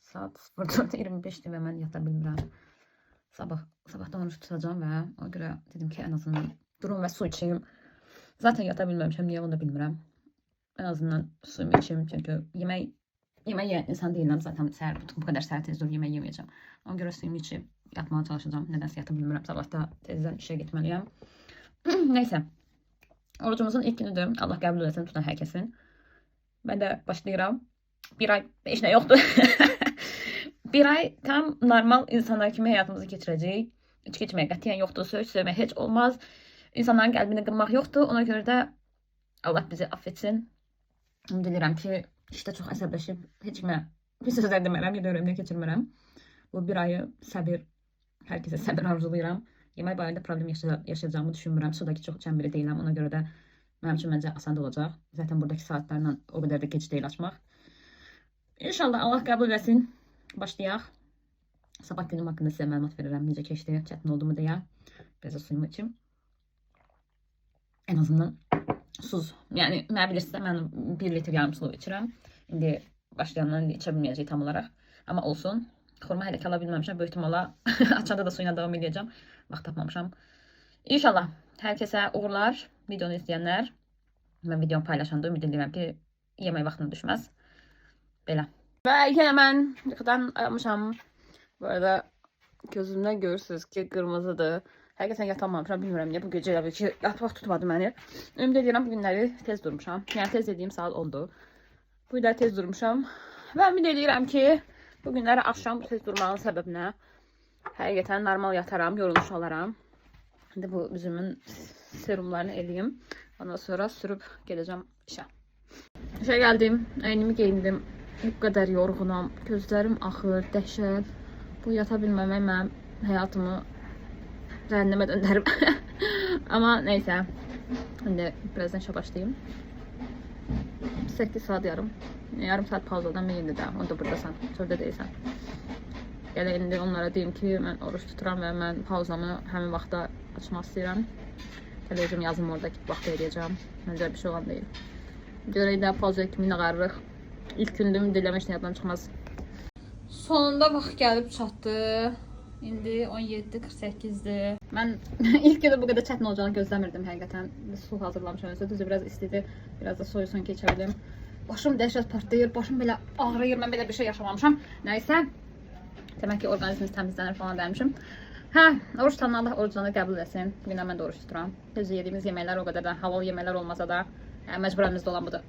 Saat 04:25'dir və mən yata bilmirəm. Sabahdan oruç tutacağım və ona görə dedim ki, ən azından durum və su içeyim. Zaten yata bilməmişəm, niyə onu da bilmirəm. En azından suyumu içeyim çünki yemək yeyən insan deyiləm. Zaten səhər bu qədər səhər tez dur yemək yeməyəcəm. Ona görə suyumu içib yatmağa çalışacağım. Nədənsə yata bilmirəm. Sabah da tezdən işə getməliyəm. Neysə. Orucumuzun ilk günüdür. Allah qəbul etsin tutan hər kəsin. Ben de başlayıram. Bir ay heç nə yoxdur. Bir ay tam normal insanlar kimi həyatımızı keçirəcəyik. İçki içmək qətiyyən yoxdur. Söz söyləmək heç olmaz. İnsanların qəlbini qırmaq yoxdur. Ona görə də Allah bizi affetsin. Dilirəm ki, işte çox əsəbləşib heç kimə bir sözlər demərəm, ya da ürəyimdən keçirmərəm. Bu bir ayı səbir, hər kəsə səbir arzulayıram. Yemək barədə problem yaşayacağımı düşünmürəm. Sudakı çox içən biri deyiləm. Ona görə də mənim üçün məncə asan da olacaq. Zaten buradakı saatlərlə o qədər də gec deyil açmaq. İnşallah Allah qəbul etsin. Başlayaq. Sabah günüm haqqında sizə məlumat verirəm. Necə keçdi, çətin oldu mu deyə. Biraz da suyumu içim. En azından suz. Yəni, nə bilirsə, mən 1 litr yarım su içirəm. İndi başlayandan içə bilməyəcək tam olaraq. Amma olsun. Xurma hələ ki ala bilməmişəm. Böyük ihtimalla açanda da suyuna davam edəcəm. Vaxt tapmamışam. İnşallah hər kəsə uğurlar. Videonu izləyənlər. Mən videomu paylaşanda ümid edirəm ki, yemək vaxtına düşməz. Belə. Və yenə mən yuxudan ayılmışam. Bu arada gözümdən görürsünüz ki, qırmızıdır. Həqiqətən yatamamışam, bilmirəm niyə bu gecə elə ki, yatmaq tutmadı məni. Ümid edirəm bu günləri tez durmuşam. Yəni tez dediyim saat 10'dur. Bu günləri tez durmuşam. Və ümid edirəm ki, bu günləri axşam tez durmağın səbəbinə həqiqətən normal yataram, yorulmuş olaram. İndi bu üzümün serumlarını eləyim. Ondan sonra sürüb gedəcəm işə. İşə gəldim, əynimi geyindim. Bu qədər yorğunam, gözlərim axır, dəhşət. Bu yata bilməmək mənim həyatımı cəhənnəmə döndərib. Amma neysə, indi birazdan işə başlayayım. 8 saat yarım. Yarım saat pauzadan mən indi də, onu da buradasan, çöldə deyilsən. Gələ indi onlara deyim ki, mən oruç tuturam və mən pauzamı həmin vaxtda açmaq istəyirəm. Televizyon yazım orada ki, vaxtda edəcəm. Məncə bir şey olan deyil. Görək də pauzaya kimi nağarırıq. İlk gündüm, diləmək üçün yaddan çıxmaz. Sonunda vaxt gəlib çatdı. İndi 17:48'dir. Mən ilk günü bu qədər çətin olacağını gözləmirdim həqiqətən. Su hazırlamışam özə. Düzü biraz istidir. Biraz da soyusun keçərdim. Başım dəhşət partlayır. Başım belə ağrıyır. Mən belə bir şey yaşamamışam. Nəysə. Demək ki, orqanizmimiz təmizlənir falan demişim. Hə, oruç tutan Allah orucunu qəbul etsin. Bugün mən də oruç tuturam. Düzü yediyimiz yeməklər o qədər də halal yeməklər olmasa da məcburimizdə olan budur.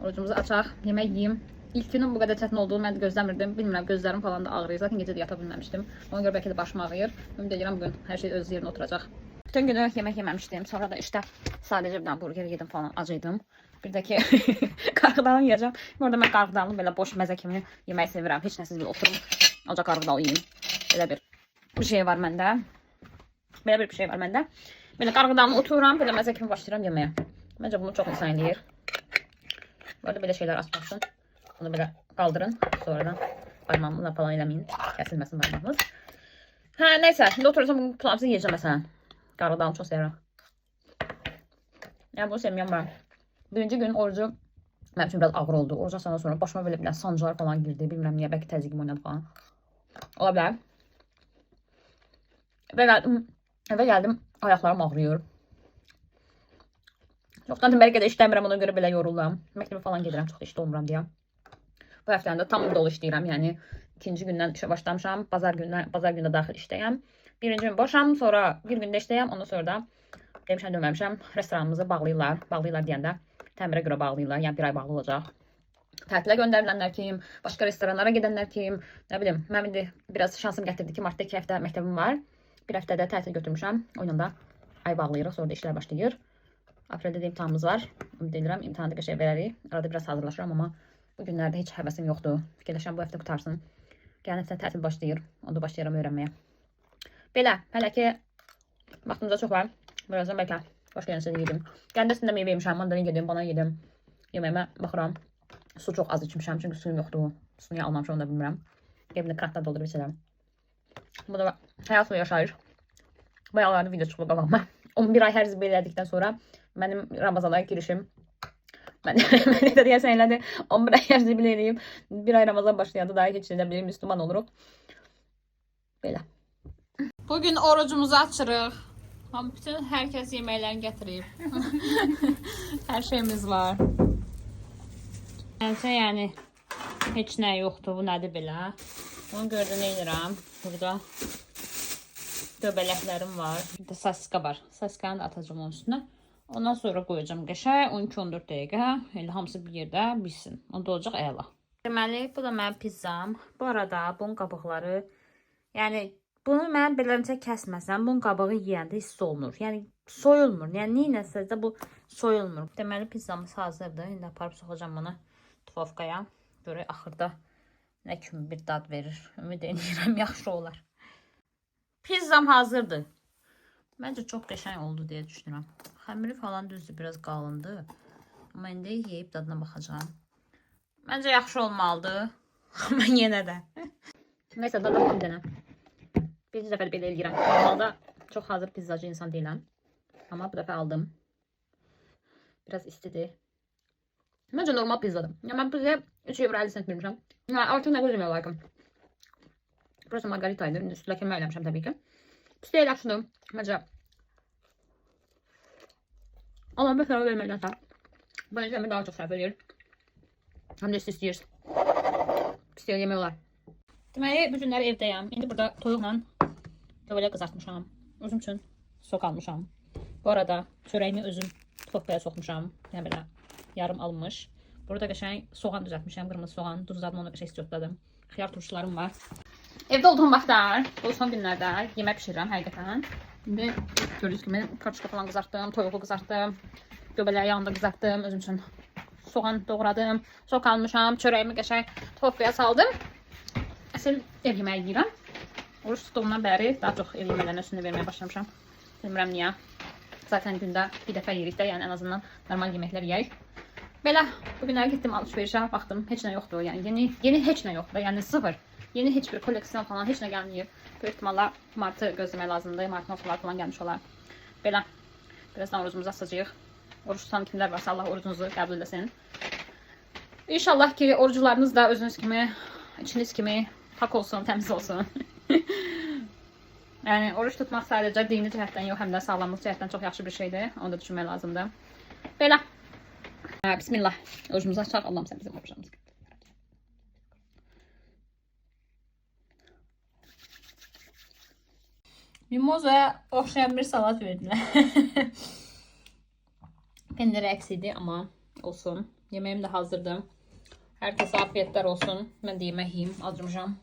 Orucumuzu açaq, yemək yeyim. İlk günün bu qədər çətin olduğunu mən də gözləmirdim. Bilmirəm, gözlərim falan da ağrıyır. Zaten gecə də yata bilməmişdim. Ona görə bəlkə də başım ağrıyır. Ümid edirəm bugün hər şey öz yerinə oturacaq. Bütün günü yemək yeməmişdim. Sonra da işte sadəcə bir dənə burger yedim falan, acıydım. Bir də ki qarğıdalı yeyəcəm. Orada mən qarğıdalını belə boş məzə kimi yemək sevirəm. Heç nəsiz belə oturum. Ancaq qarğıdalı yeyim. Belə bir şey var məndə. Belə bir şey var məndə. Belə qarğıdalını otururam, belə məzə kimi başlayıram yeməyə. Məncə bunu çox insan eləyir. Bu arada belə şeylər açmaq üçün bunu belə qaldırın. Sonradan parmağımla falan eləməyin. Kəsilməsin parmağımız. Hə, neysə. Şimdi oturursam bunu planımızı yiyəcəm məsələn. Qarğıdalını çox sevirəm. Yəni bunu sevməyəm mən. Birinci gün orucu mənim üçün biraz ağır oldu. Orucu açandan sonra başıma belə bir sancılar falan girdi. Bilmirəm niyə, bəlkə təzyiqim oynadı falan. Ola bilər. Eve gəldim, ayaqlarım ağrıyor. Çoxdan bəlkə də işləmirəm, ona görə belə yoruldum. Məktəbə falan gedirəm, çox işdə olmuram deyə. Bu həftəndə tam dolu işləyirəm, yəni ikinci gündən işə başlamışam. Bazar gündə daxil işdəyəm. Birinci gün boşam, sonra bir gündə işdəyəm, ondan sonra da demişəm dönməmişəm. Restoranımızı bağlayırlar. Bağlayırlar deyəndə təmirə görə bağlayırlar, yəni bir ay bağlı olacaq. Tətilə göndərilənlər kim, başqa restoranlara gedənlər kim, nə bilim, mən indi biraz şansım gətirdi ki, martda 2 həftə məktəbim var. Bir həftədə tətil götürmüşəm, o yüzden da ay bağlayırıq, sonra da işlər başlayır. Apreldə də imtahanımız var, ümid edirəm, imtahanda qəşəng verərik. Arada biraz hazırlaşıram, amma bu günlərdə heç həvəsim yoxdur. Fikirləşəm bu həftə qutarsın. Gələn həftə tətil başlayır, onda başlayıram öyrənməyə. Belə, hələ ki, vaxtımıza çox var. Birazdan bəlkə başqa yerinisə yedim. Gəndə üstündə meyvə yemişəm, mandalin yedim, banan yedim. Yeməyimə baxıram. Su çox az içmişəm, çünki suyum yoxdur. Su niyə almamışam, onu da bilmirəm. Gebini kratla doldurub içirəm. Bu da həyatla yaşayır. Bayaqlarda video çıxıb qabağıma. 11 ay hərz belədikdən sonra mənim Ramazana girişim Ben de deyəsən elədi. 11 ay zibil eləyib. Bir ay Ramazan başlayandı. Daha heç nə bilir, Müslüman oluruq. Belə. Bugün orucumuzu açırıq. Bütün herkes yeməklərini gətirib. Hər şeyimiz var. Yəni heç nə yoxdur. Bu nədir belə? Onu gördü nə edirəm. Burada göbələklərim var. Bir də saska var. Saskanı da atacağım onun üstünə. Ondan sonra qoyacağım qəşəng 12-14 dəqiqə. Elə hamısı bir yerdə bilsin. Onda olacaq əla. Deməli, bu da mənim pizzam. Bu arada bunun qabıqları, yəni bunu mən beləncə kəsməsəm, bunun qabığı yeyəndə hiss olunur. Yəni soyulmur. Yəni neynəsə də bu soyulmur. Deməli, pizzamız hazırdır. İndi aparıb soxacağım bunu tufovkaya. Görək axırda nə kimi bir dad verir. Ümid edirəm yaxşı olar. Pizzam hazırdır. Məncə çox qəşəng oldu deyə düşünürəm. Xəmiri falan düzdür, biraz qalındı. Amma indi yeyib dadına baxacağam. Məncə yaxşı olmalıdır. Amma yenə də. Nəysə, dada bir dənə. Birinci dəfə belə eləyirəm. Normalda çox hazır pizzacı insan deyiləm. Amma bu dəfə aldım. Biraz istidir. Məncə normal pizzadır. Ya mən pizzaya 3 euro 50 cent vermişəm. Artıq nə qoyacağım lakin. Burası margaritaydı. İndi üstülə kəmə eləmişəm təbii ki. Pis deyil, yaxşıdır. Məncə. Amma bir sərə verməkdənsə. Bence əmir daha çox sərf edir. Həm də istəyirsən. Pis deyil, yemək olar. Deməli, bu günləri evdəyəm. İndi burada toyuqla göbələk qızartmışam. Özüm üçün sok almışam. Bu arada çörəyimi özüm tufovkaya soxmuşam. Yəni belə yarım almış. Burada qəşəng soğan düzəltmişəm. Qırmızı soğan, duzladım, onu qəşəng istiotladım. Xiyar turşularım var. Evdə olduğum vaxtlar, bu son günlərdə yemək pişirirəm həqiqətən. İndi gördüyünüz kimi karışka falan qızartdım, toyuğu qızartdım, göbələyi yanında qızartdım, özüm üçün soğan doğradım, sok almışam, çörəyimi qəşəng tufovkaya saldım. Əsl ev yeməyi yeyirəm. Oruç tutduğumdan bəri daha çox ev yeməklərinə üstünü verməyə başlamışam. Bilmirəm niyə. Zaten gündə bir dəfə yeyirik də, yəni ən azından normal yeməklər yeyək. Belə, bugünləri getdim alışverişə, baxdım, heç nə yoxdur. Yəni yeni heç nə yoxdur, yəni sıfır. Yeni heç bir koleksiyon falan heç nə gəlməyib. Böyük ihtimalla martı gözləmək lazımdır. Martın ortaları falan gəlmiş olar. Belə, birazdan orucumuzu asacağıq. Oruç tutan kimlər varsa Allah orucunuzu qəbul eləsin. İnşallah ki orucularınız da özünüz kimi, içiniz kimi pak olsun, təmiz olsun. Yəni oruç tutmaq sadəcə dini cəhətdən yox, həm də sağlamlıq cəhətdən çox yaxşı bir şeydir. Onu da düşünmək lazımdır. Belə. Bismillah. Orucumuzu açaq. Allahım sən bizim orucumuzu. Mimozaya oxşayan bir salat verdilər. Pendir əksiydi, amma olsun. Yeməğim də hazırdır. Hər kəsə afiyetlər olsun. Mən də yemək yiyeyim, acımışam.